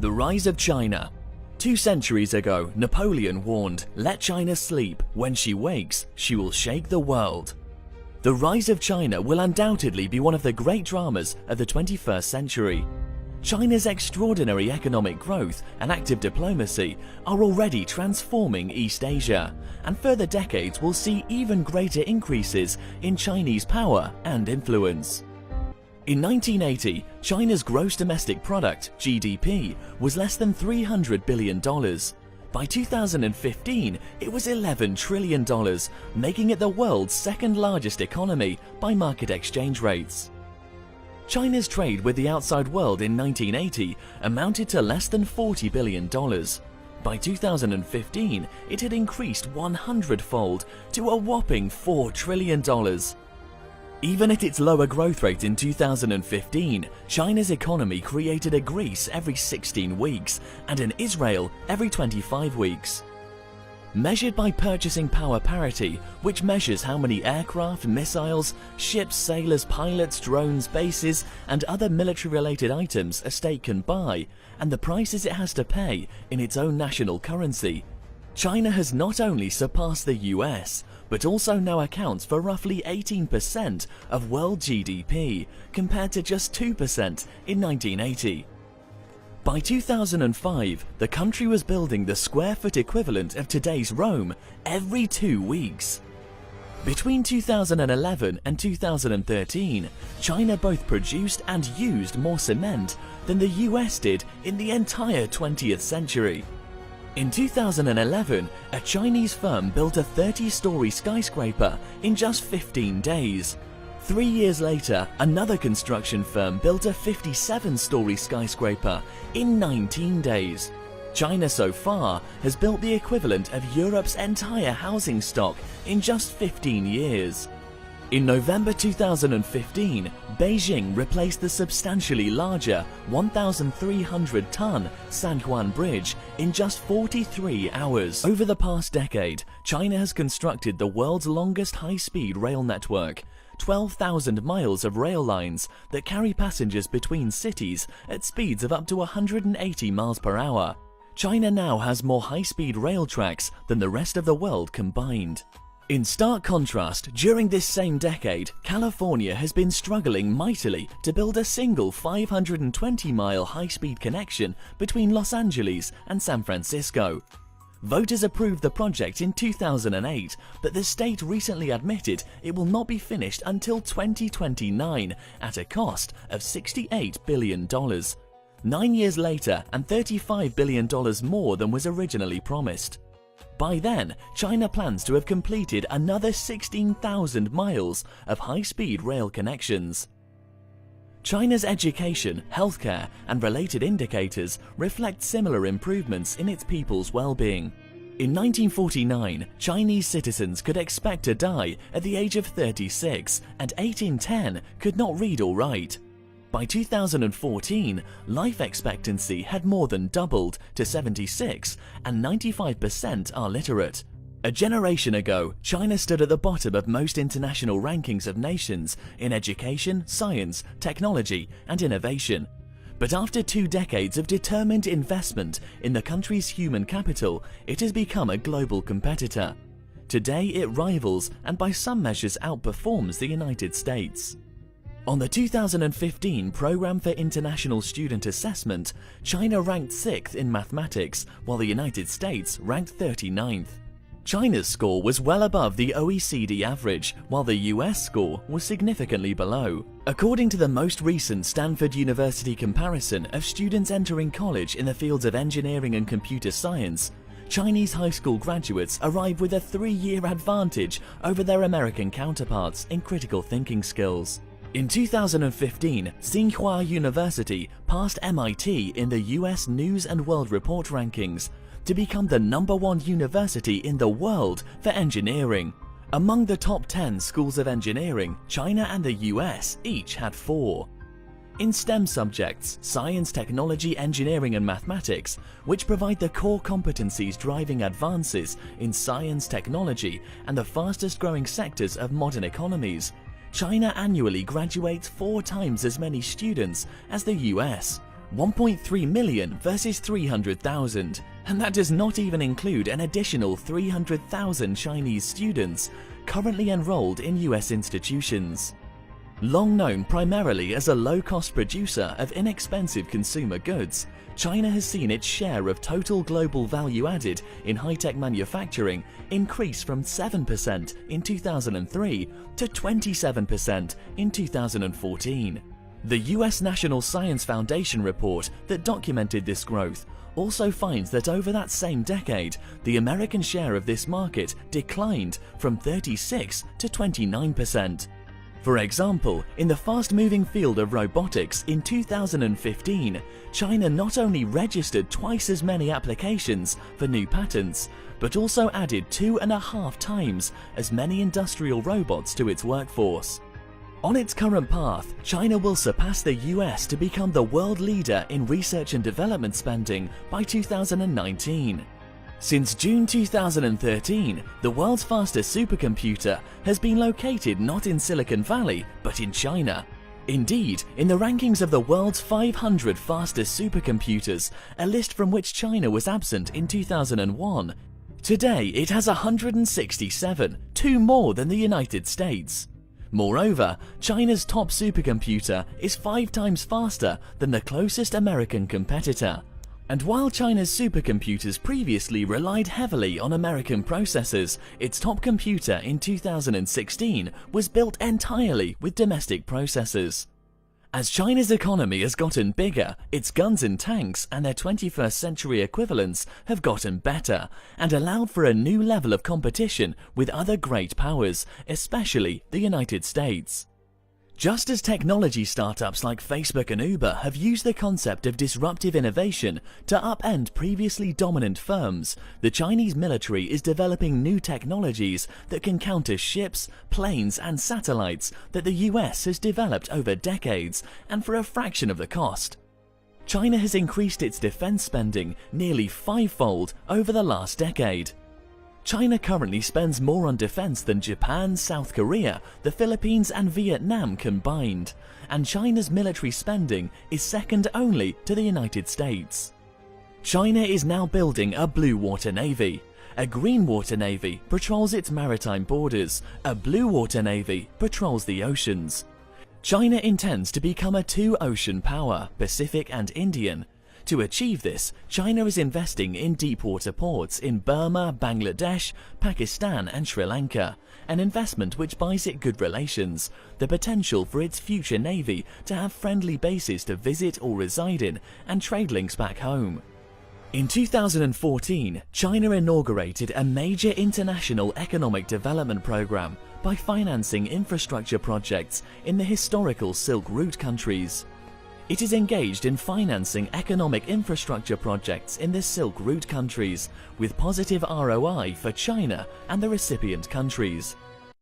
The rise of China. 2 centuries ago, Napoleon warned, "Let China sleep. When she wakes, she will shake the world." The rise of China will undoubtedly be one of the great dramas of the 21st century. China's extraordinary economic growth and active diplomacy are already transforming East Asia, and further decades will see even greater increases in Chinese power and influence. In 1980, China's gross domestic product, GDP, was less than $300 billion. By 2015, it was $11 trillion, making it the world's second largest economy by market exchange rates. China's trade with the outside world in 1980 amounted to less than $40 billion. By 2015, it had increased 100-fold to a whopping $4 trillion. Even at its lower growth rate in 2015, China's economy created a Greece every 16 weeks and an Israel every 25 weeks. Measured by purchasing power parity, which measures how many aircraft, missiles, ships, sailors, pilots, drones, bases, and other military-related items a state can buy, and the prices it has to pay in its own national currency, China has not only surpassed the US, but also now accounts for roughly 18% of world GDP, compared to just 2% in 1980. By 2005, the country was building the square foot equivalent of today's Rome every 2 weeks. Between 2011 and 2013, China both produced and used more cement than the US did in the entire 20th century. In 2011, a Chinese firm built a 30-story skyscraper in just 15 days. 3 years later, another construction firm built a 57-story skyscraper in 19 days. China so far has built the equivalent of Europe's entire housing stock in just 15 years. In November 2015, Beijing replaced the substantially larger 1,300-ton San Juan Bridge in just 43 hours. Over the past decade, China has constructed the world's longest high-speed rail network, 12,000 miles of rail lines that carry passengers between cities at speeds of up to 180 miles per hour. China now has more high-speed rail tracks than the rest of the world combined. In stark contrast, during this same decade, California has been struggling mightily to build a single 520-mile high-speed connection between Los Angeles and San Francisco. Voters approved the project in 2008, but the state recently admitted it will not be finished until 2029 at a cost of $68 billion. 9 years later and $35 billion more than was originally promised. By then, China plans to have completed another 16,000 miles of high-speed rail connections. China's education, healthcare, and related indicators reflect similar improvements in its people's well-being. In 1949, Chinese citizens could expect to die at the age of 36, and 8 in 10 could not read or write. By 2014, life expectancy had more than doubled to 76, and 95% are literate. A generation ago, China stood at the bottom of most international rankings of nations in education, science, technology, and innovation. But after 2 decades of determined investment in the country's human capital, it has become a global competitor. Today it rivals and by some measures outperforms the United States. On the 2015 Programme for International Student Assessment, China ranked 6th in mathematics, while the United States ranked 39th. China's score was well above the OECD average, while the US score was significantly below. According to the most recent Stanford University comparison of students entering college in the fields of engineering and computer science, Chinese high school graduates arrive with a 3-year advantage over their American counterparts in critical thinking skills. In 2015, Tsinghua University passed MIT in the US News and World Report rankings to become the #1 university in the world for engineering. Among the top 10 schools of engineering, China and the US each had 4. In STEM subjects, science, technology, engineering, and mathematics, which provide the core competencies driving advances in science, technology, and the fastest growing sectors of modern economies, China annually graduates 4 times as many students as the US. 1.3 million versus 300,000, and that does not even include an additional 300,000 Chinese students currently enrolled in US institutions. Long known primarily as a low-cost producer of inexpensive consumer goods, China has seen its share of total global value added in high-tech manufacturing increase from 7% in 2003 to 27% in 2014. The US National Science Foundation report that documented this growth also finds that over that same decade, the American share of this market declined from 36 to 29%. For example, in the fast-moving field of robotics in 2015, China not only registered twice as many applications for new patents, but also added 2.5 times as many industrial robots to its workforce. On its current path, China will surpass the US to become the world leader in research and development spending by 2019. Since June 2013, the world's fastest supercomputer has been located not in Silicon Valley, but in China. Indeed, in the rankings of the world's 500 fastest supercomputers, a list from which China was absent in 2001, today it has 167, 2 more than the United States. Moreover, China's top supercomputer is 5 times faster than the closest American competitor. And while China's supercomputers previously relied heavily on American processors, its top computer in 2016 was built entirely with domestic processors. As China's economy has gotten bigger, its guns and tanks and their 21st century equivalents have gotten better and allowed for a new level of competition with other great powers, especially the United States. Just as technology startups like Facebook and Uber have used the concept of disruptive innovation to upend previously dominant firms, the Chinese military is developing new technologies that can counter ships, planes and satellites that the US has developed over decades and for a fraction of the cost. China has increased its defense spending nearly 5-fold over the last decade. China currently spends more on defense than Japan, South Korea, the Philippines and Vietnam combined, and China's military spending is second only to the United States. China is now building a blue water navy. A green water navy patrols its maritime borders, a blue water navy patrols the oceans. China intends to become a 2-ocean power, Pacific and Indian. To achieve this, China is investing in deep-water ports in Burma, Bangladesh, Pakistan and Sri Lanka, an investment which buys it good relations, the potential for its future navy to have friendly bases to visit or reside in, and trade links back home. In 2014, China inaugurated a major international economic development program by financing infrastructure projects in the historical Silk Route countries. It is engaged in financing economic infrastructure projects in the Silk Route countries with positive ROI for China and the recipient countries.